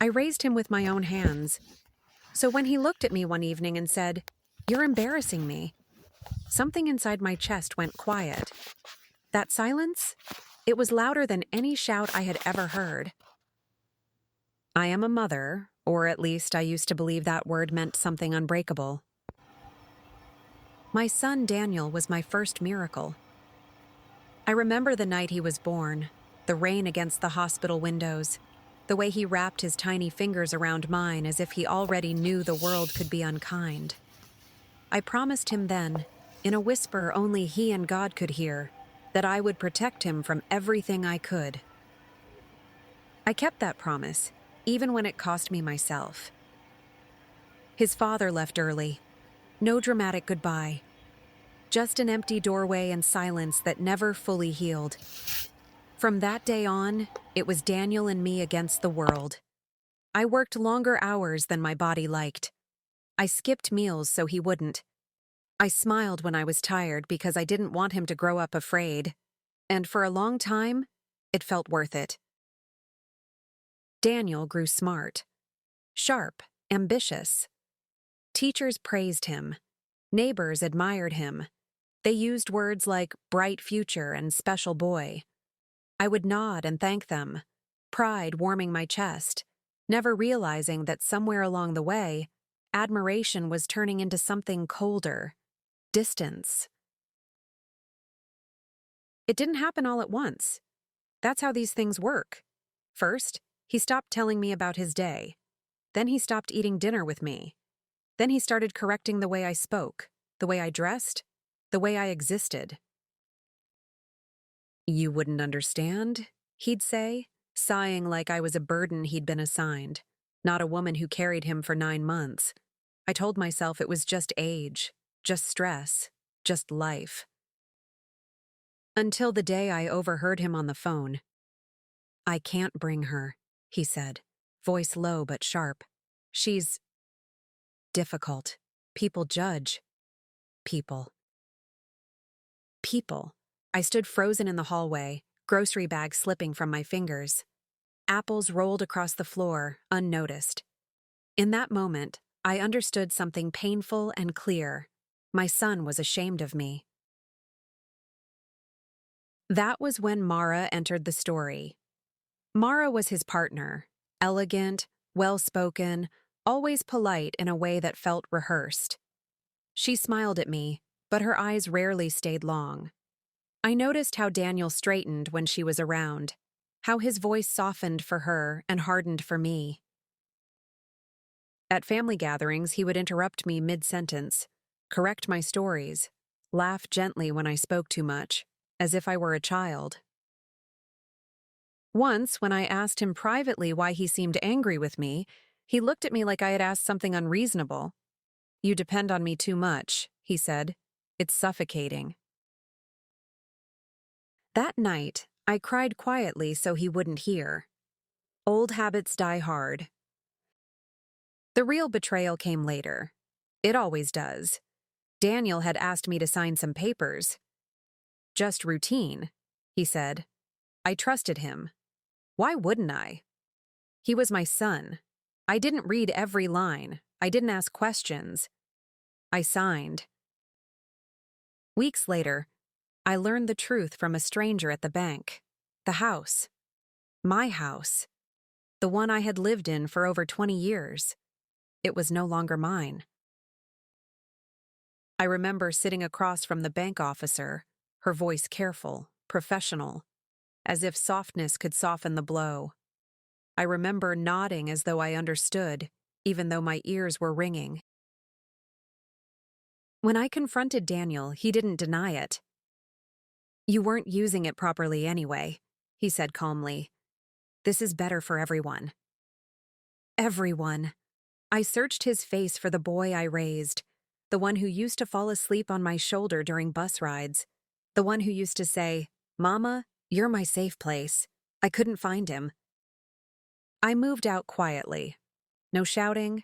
I raised him with my own hands. So when he looked at me one evening and said, "You're embarrassing me," something inside my chest went quiet. That silence? It was louder than any shout I had ever heard. I am a mother, or at least I used to believe that word meant something unbreakable. My son Daniel was my first miracle. I remember the night he was born, the rain against the hospital windows, the way he wrapped his tiny fingers around mine as if he already knew the world could be unkind. I promised him then, in a whisper only he and God could hear, that I would protect him from everything I could. I kept that promise, even when it cost me myself. His father left early. No dramatic goodbye. Just an empty doorway and silence that never fully healed. From that day on, it was Daniel and me against the world. I worked longer hours than my body liked. I skipped meals so he wouldn't. I smiled when I was tired because I didn't want him to grow up afraid. And for a long time, it felt worth it. Daniel grew smart, sharp, ambitious. Teachers praised him. Neighbors admired him. They used words like bright future and special boy. I would nod and thank them, pride warming my chest, never realizing that somewhere along the way, admiration was turning into something colder, distance. It didn't happen all at once. That's how these things work. First, he stopped telling me about his day. Then he stopped eating dinner with me. Then he started correcting the way I spoke, the way I dressed, the way I existed. "You wouldn't understand," he'd say, sighing like I was a burden he'd been assigned, not a woman who carried him for 9 months. I told myself it was just age, just stress, just life. Until the day I overheard him on the phone. "I can't bring her," he said, voice low but sharp. "She's difficult. People judge. People." People. I stood frozen in the hallway, grocery bags slipping from my fingers. Apples rolled across the floor, unnoticed. In that moment, I understood something painful and clear. My son was ashamed of me. That was when Mara entered the story. Mara was his partner, elegant, well-spoken, always polite in a way that felt rehearsed. She smiled at me, but her eyes rarely stayed long. I noticed how Daniel straightened when she was around, how his voice softened for her and hardened for me. At family gatherings, he would interrupt me mid-sentence, correct my stories, laugh gently when I spoke too much, as if I were a child. Once, when I asked him privately why he seemed angry with me, he looked at me like I had asked something unreasonable. "You depend on me too much," he said. "It's suffocating." That night, I cried quietly so he wouldn't hear. Old habits die hard. The real betrayal came later. It always does. Daniel had asked me to sign some papers. "Just routine," he said. I trusted him. Why wouldn't I? He was my son. I didn't read every line. I didn't ask questions. I signed. Weeks later, I learned the truth from a stranger at the bank. The house. My house. The one I had lived in for over 20 years. It was no longer mine. I remember sitting across from the bank officer, her voice careful, professional, as if softness could soften the blow. I remember nodding as though I understood, even though my ears were ringing. When I confronted Daniel, he didn't deny it. "You weren't using it properly anyway," he said calmly. "This is better for everyone." Everyone. I searched his face for the boy I raised, the one who used to fall asleep on my shoulder during bus rides, the one who used to say, "Mama, you're my safe place." I couldn't find him. I moved out quietly. No shouting,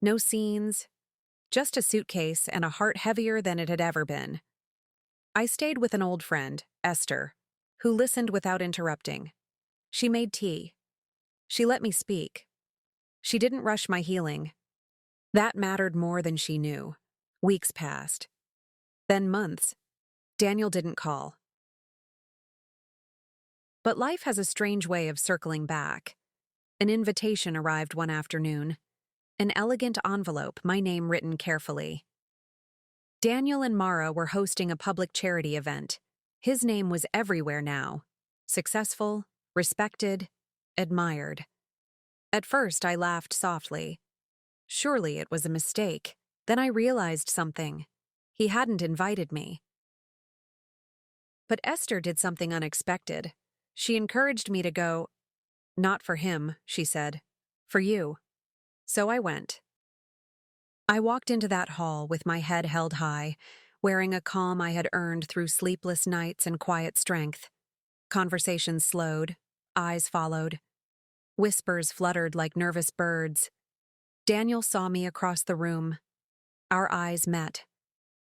no scenes, just a suitcase and a heart heavier than it had ever been. I stayed with an old friend, Esther, who listened without interrupting. She made tea. She let me speak. She didn't rush my healing. That mattered more than she knew. Weeks passed. Then months. Daniel didn't call. But life has a strange way of circling back. An invitation arrived one afternoon. An elegant envelope, my name written carefully. Daniel and Mara were hosting a public charity event. His name was everywhere now. Successful, respected, admired. At first, I laughed softly. Surely it was a mistake. Then I realized something. He hadn't invited me. But Esther did something unexpected. She encouraged me to go. Not for him, she said. For you. So I went. I walked into that hall with my head held high, wearing a calm I had earned through sleepless nights and quiet strength. Conversations slowed, eyes followed. Whispers fluttered like nervous birds. Daniel saw me across the room. Our eyes met.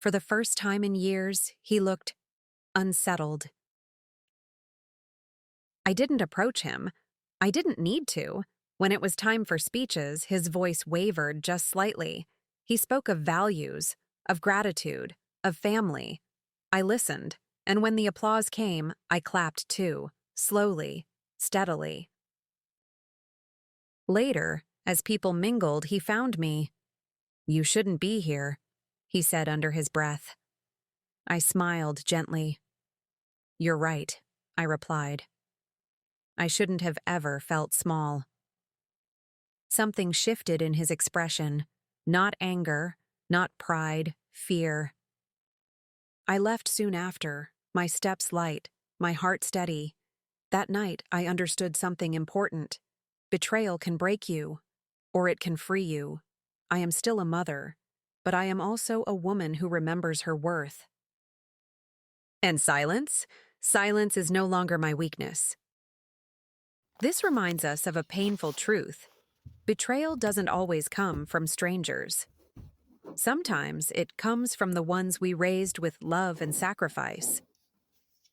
For the first time in years, he looked unsettled. I didn't approach him. I didn't need to. When it was time for speeches, his voice wavered just slightly. He spoke of values, of gratitude, of family. I listened, and when the applause came, I clapped too, slowly, steadily. Later, as people mingled, he found me. "You shouldn't be here," he said under his breath. I smiled gently. "You're right," I replied. I shouldn't have ever felt small. Something shifted in his expression, not anger, not pride, fear. I left soon after, my steps light, my heart steady. That night, I understood something important. Betrayal can break you, or it can free you. I am still a mother, but I am also a woman who remembers her worth. And silence? Silence is no longer my weakness. This reminds us of a painful truth. Betrayal doesn't always come from strangers. Sometimes it comes from the ones we raised with love and sacrifice.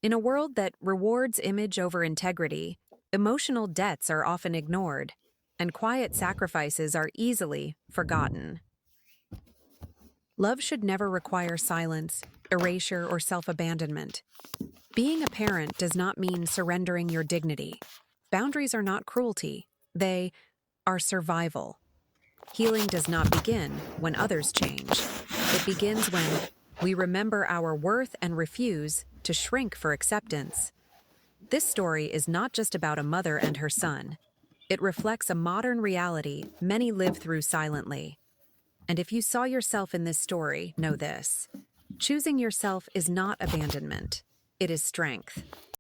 In a world that rewards image over integrity, emotional debts are often ignored, and quiet sacrifices are easily forgotten. Love should never require silence, erasure, or self-abandonment. Being a parent does not mean surrendering your dignity. Boundaries are not cruelty. They are survival. Healing does not begin when others change. It begins when we remember our worth and refuse to shrink for acceptance. This story is not just about a mother and her son. It reflects a modern reality many live through silently. And if you saw yourself in this story, know this. Choosing yourself is not abandonment. It is strength.